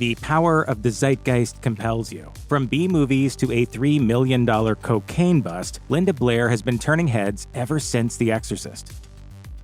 The power of the zeitgeist compels you. From B-movies to a $3 million cocaine bust, Linda Blair has been turning heads ever since The Exorcist.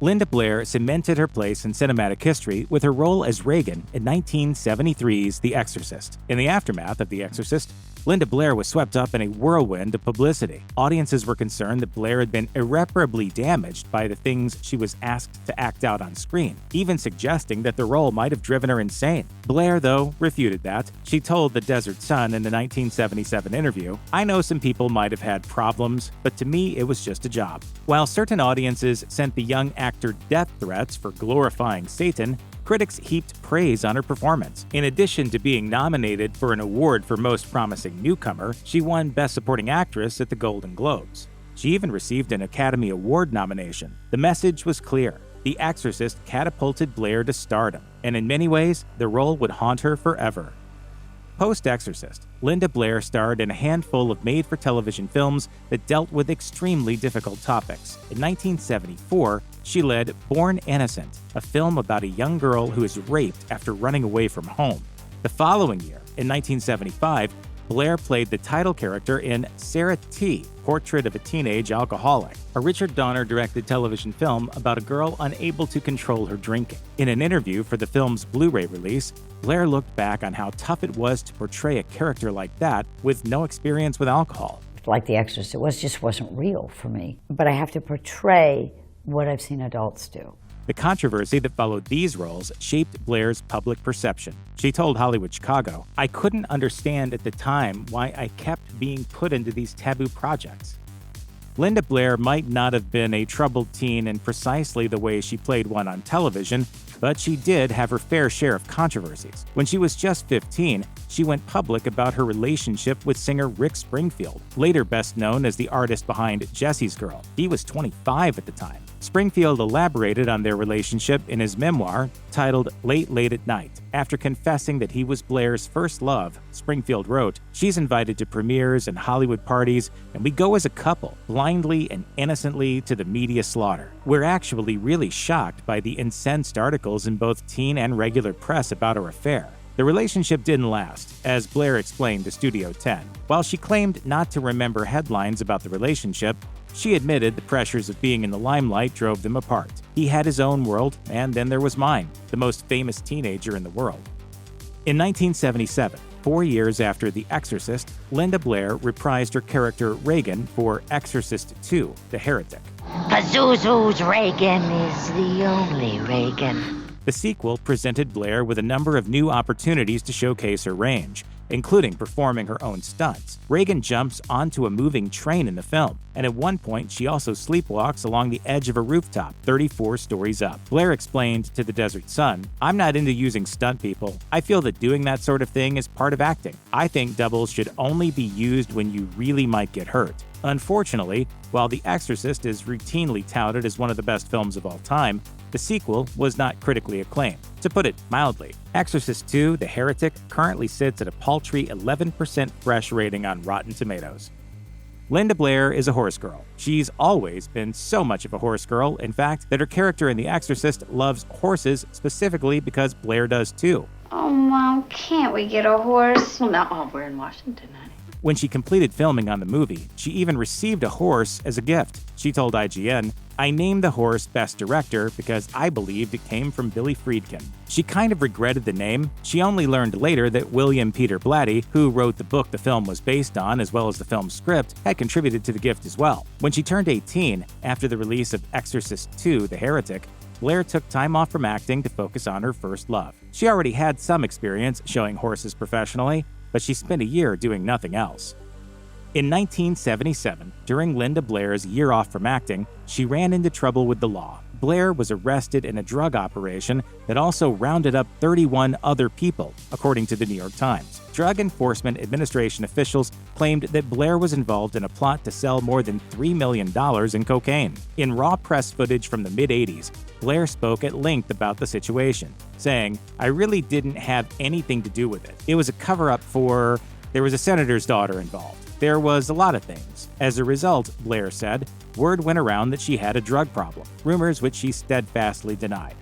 Linda Blair cemented her place in cinematic history with her role as Regan in 1973's The Exorcist. In the aftermath of The Exorcist, Linda Blair was swept up in a whirlwind of publicity. Audiences were concerned that Blair had been irreparably damaged by the things she was asked to act out on screen, even suggesting that the role might have driven her insane. Blair, though, refuted that. She told the Desert Sun in the 1977 interview, "I know some people might have had problems, but to me it was just a job." While certain audiences sent the young actor death threats for glorifying Satan, critics heaped praise on her performance. In addition to being nominated for an award for Most Promising Newcomer, she won Best Supporting Actress at the Golden Globes. She even received an Academy Award nomination. The message was clear. The Exorcist catapulted Blair to stardom, and in many ways, the role would haunt her forever. Post-Exorcist, Linda Blair starred in a handful of made-for-television films that dealt with extremely difficult topics. In 1974, she led Born Innocent, a film about a young girl who is raped after running away from home. The following year, in 1975, Blair played the title character in Sarah T., Portrait of a Teenage Alcoholic, a Richard Donner-directed television film about a girl unable to control her drinking. In an interview for the film's Blu-ray release, Blair looked back on how tough it was to portray a character like that with no experience with alcohol. Like The Exorcist, it just wasn't real for me. But I have to portray what I've seen adults do. The controversy that followed these roles shaped Blair's public perception. She told Hollywood Chicago, "I couldn't understand at the time why I kept being put into these taboo projects." Linda Blair might not have been a troubled teen in precisely the way she played one on television, but she did have her fair share of controversies. When she was just 15, she went public about her relationship with singer Rick Springfield, later best known as the artist behind Jesse's Girl. He was 25 at the time. Springfield elaborated on their relationship in his memoir titled Late, Late at Night. After confessing that he was Blair's first love, Springfield wrote, "She's invited to premieres and Hollywood parties, and we go as a couple, blindly and innocently to the media slaughter. We're actually really shocked by the incensed articles in both teen and regular press about our affair." The relationship didn't last, as Blair explained to Studio 10. While she claimed not to remember headlines about the relationship, she admitted the pressures of being in the limelight drove them apart. He had his own world, and then there was mine, the most famous teenager in the world. In 1977, 4 years after The Exorcist, Linda Blair reprised her character Regan for Exorcist II, The Heretic. Pazuzu's Regan is the only Regan. The sequel presented Blair with a number of new opportunities to showcase her range, including performing her own stunts. Regan jumps onto a moving train in the film, and at one point she also sleepwalks along the edge of a rooftop 34 stories up. Blair explained to the Desert Sun, "I'm not into using stunt people. I feel that doing that sort of thing is part of acting. I think doubles should only be used when you really might get hurt." Unfortunately, while The Exorcist is routinely touted as one of the best films of all time, the sequel was not critically acclaimed. To put it mildly, Exorcist II, The Heretic, currently sits at a paltry 11% fresh rating on Rotten Tomatoes. Linda Blair is a horse girl. She's always been so much of a horse girl, in fact, that her character in The Exorcist loves horses specifically because Blair does too. "Oh, Mom, can't we get a horse?" Well, now, we're in Washington, honey. When she completed filming on the movie, she even received a horse as a gift. She told IGN, "I named the horse Best Director because I believed it came from Billy Friedkin." She kind of regretted the name. She only learned later that William Peter Blatty, who wrote the book the film was based on as well as the film's script, had contributed to the gift as well. When she turned 18, after the release of Exorcist II, The Heretic, Blair took time off from acting to focus on her first love. She already had some experience showing horses professionally, but she spent a year doing nothing else. In 1977, during Linda Blair's year off from acting, she ran into trouble with the law. Blair was arrested in a drug operation that also rounded up 31 other people, according to the New York Times. Drug Enforcement Administration officials claimed that Blair was involved in a plot to sell more than $3 million in cocaine. In raw press footage from the mid-'80s, Blair spoke at length about the situation, saying, "I really didn't have anything to do with it. It was a cover-up for... there was a senator's daughter involved. There was a lot of things. As a result," Blair said, word went around that she had a drug problem, rumors which she steadfastly denied.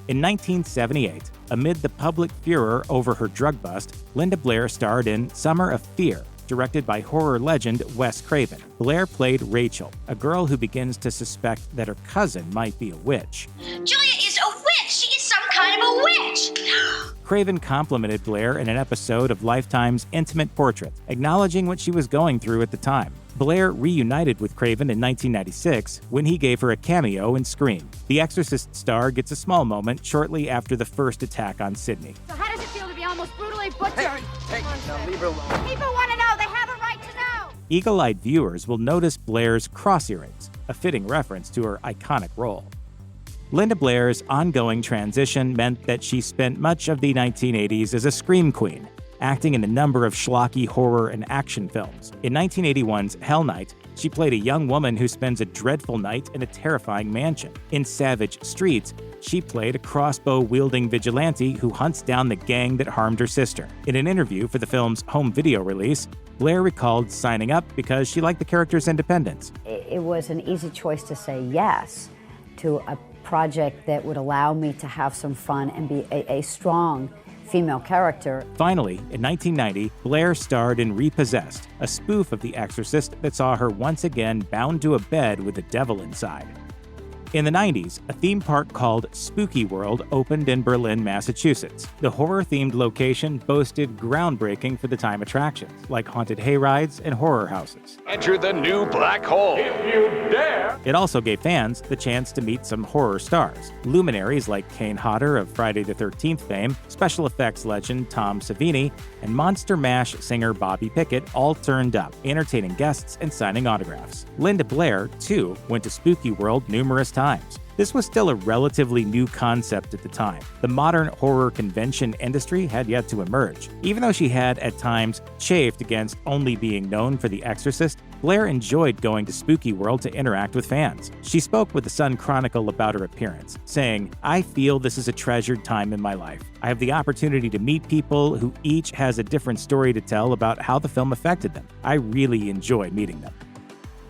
In 1978, Amid the public furor over her drug bust, Linda Blair starred in Summer of Fear, directed by horror legend Wes Craven. Blair played Rachel, a girl who begins to suspect that her cousin might be a witch. Julia is a witch! She is some kind of a witch! Craven complimented Blair in an episode of Lifetime's Intimate Portrait, acknowledging what she was going through at the time. Blair reunited with Craven in 1996 when he gave her a cameo in Scream. The Exorcist star gets a small moment shortly after the first attack on Sydney. So how does it feel to be almost brutally butchered? Hey, now leave her alone. People want to know. They have a right to know. Eagle-eyed viewers will notice Blair's cross earrings, a fitting reference to her iconic role. Linda Blair's ongoing transition meant that she spent much of the 1980s as a scream queen, acting in a number of schlocky horror and action films. In 1981's Hell Night, she played a young woman who spends a dreadful night in a terrifying mansion. In Savage Streets, she played a crossbow-wielding vigilante who hunts down the gang that harmed her sister. In an interview for the film's home video release, Blair recalled signing up because she liked the character's independence. It was an easy choice to say yes to a project that would allow me to have some fun and be a strong female character. Finally, in 1990, Blair starred in Repossessed, a spoof of The Exorcist that saw her once again bound to a bed with the devil inside. In the 90s, a theme park called Spooky World opened in Berlin, Massachusetts. The horror-themed location boasted groundbreaking for the time attractions, like haunted hayrides and horror houses. Enter the new black hole. If you dare. It also gave fans the chance to meet some horror stars. Luminaries like Kane Hodder of Friday the 13th fame, special effects legend Tom Savini, and Monster Mash singer Bobby Pickett all turned up, entertaining guests and signing autographs. Linda Blair, too, went to Spooky World numerous times. This was still a relatively new concept at the time. The modern horror convention industry had yet to emerge. Even though she had, at times, chafed against only being known for The Exorcist, Blair enjoyed going to Spooky World to interact with fans. She spoke with the Sun Chronicle about her appearance, saying, "I feel this is a treasured time in my life. I have the opportunity to meet people who each has a different story to tell about how the film affected them. I really enjoy meeting them."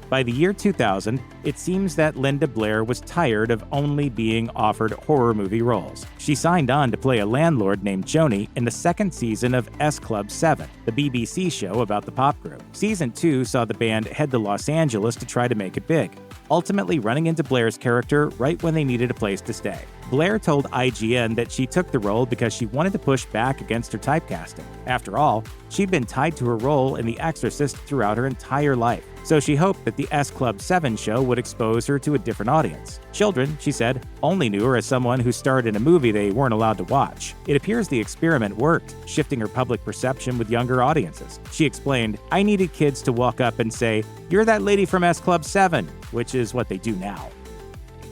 By the year 2000, it seems that Linda Blair was tired of only being offered horror movie roles. She signed on to play a landlord named Joni in the second season of S Club 7, the BBC show about the pop group. Season 2 saw the band head to Los Angeles to try to make it big, ultimately running into Blair's character right when they needed a place to stay. Blair told IGN that she took the role because she wanted to push back against her typecasting. After all, she'd been tied to her role in The Exorcist throughout her entire life, so she hoped that the S Club 7 show would expose her to a different audience. Children, she said, only knew her as someone who starred in a movie they weren't allowed to watch. It appears the experiment worked, shifting her public perception with younger audiences. She explained, "I needed kids to walk up and say, 'You're that lady from S Club 7,' which is what they do now."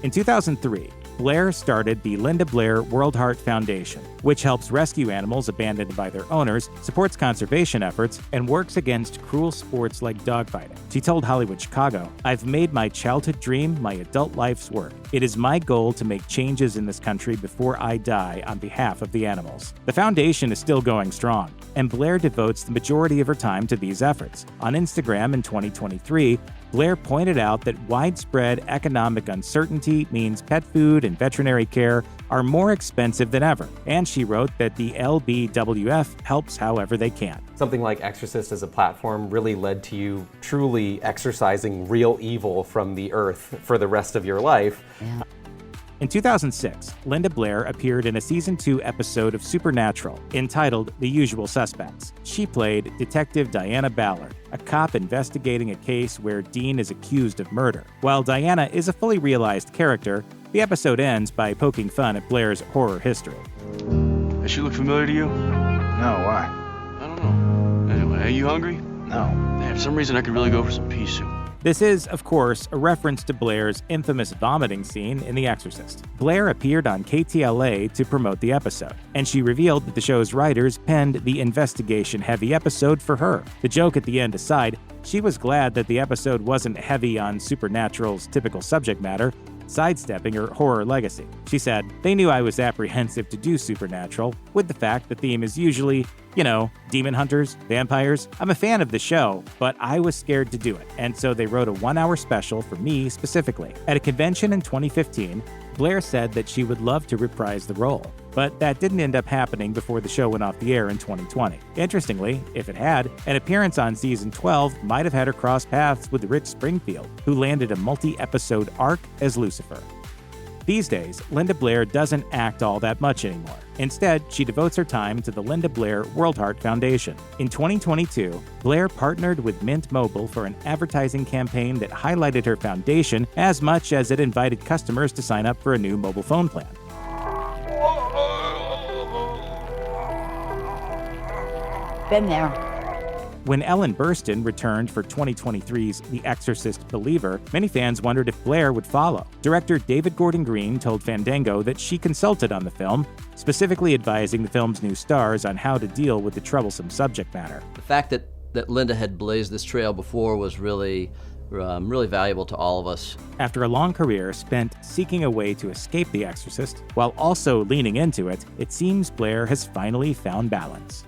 In 2003, Blair started the Linda Blair Worldheart Foundation, which helps rescue animals abandoned by their owners, supports conservation efforts, and works against cruel sports like dogfighting. She told Hollywood Chicago, "I've made my childhood dream my adult life's work. It is my goal to make changes in this country before I die on behalf of the animals." The foundation is still going strong, and Blair devotes the majority of her time to these efforts. On Instagram in 2023, Blair pointed out that widespread economic uncertainty means pet food and veterinary care are more expensive than ever, and she wrote that the LBWF helps however they can. Something like Exorcist as a platform really led to you truly exorcising real evil from the earth for the rest of your life. Yeah. In 2006, Linda Blair appeared in a Season 2 episode of Supernatural entitled The Usual Suspects. She played Detective Diana Ballard, a cop investigating a case where Dean is accused of murder. While Diana is a fully realized character, the episode ends by poking fun at Blair's horror history. Does she look familiar to you? No, why? I don't know. Anyway, are you hungry? No. Man, for some reason I could really go for some pea soup. This is, of course, a reference to Blair's infamous vomiting scene in The Exorcist. Blair appeared on KTLA to promote the episode, and she revealed that the show's writers penned the investigation-heavy episode for her. The joke at the end aside, she was glad that the episode wasn't heavy on Supernatural's typical subject matter, sidestepping her horror legacy. She said, "They knew I was apprehensive to do Supernatural, with the fact the theme is usually, demon hunters, vampires. I'm a fan of the show, but I was scared to do it, and so they wrote a 1-hour special for me specifically." At a convention in 2015, Blair said that she would love to reprise the role. But that didn't end up happening before the show went off the air in 2020. Interestingly, if it had, an appearance on season 12 might have had her cross paths with Rich Springfield, who landed a multi-episode arc as Lucifer. These days, Linda Blair doesn't act all that much anymore. Instead, she devotes her time to the Linda Blair Worldheart Foundation. In 2022, Blair partnered with Mint Mobile for an advertising campaign that highlighted her foundation as much as it invited customers to sign up for a new mobile phone plan. Been there. When Ellen Burstyn returned for 2023's The Exorcist Believer, many fans wondered if Blair would follow. Director David Gordon Green told Fandango that she consulted on the film, specifically advising the film's new stars on how to deal with the troublesome subject matter. The fact that Linda had blazed this trail before was really valuable to all of us. After a long career spent seeking a way to escape The Exorcist, while also leaning into it, it seems Blair has finally found balance.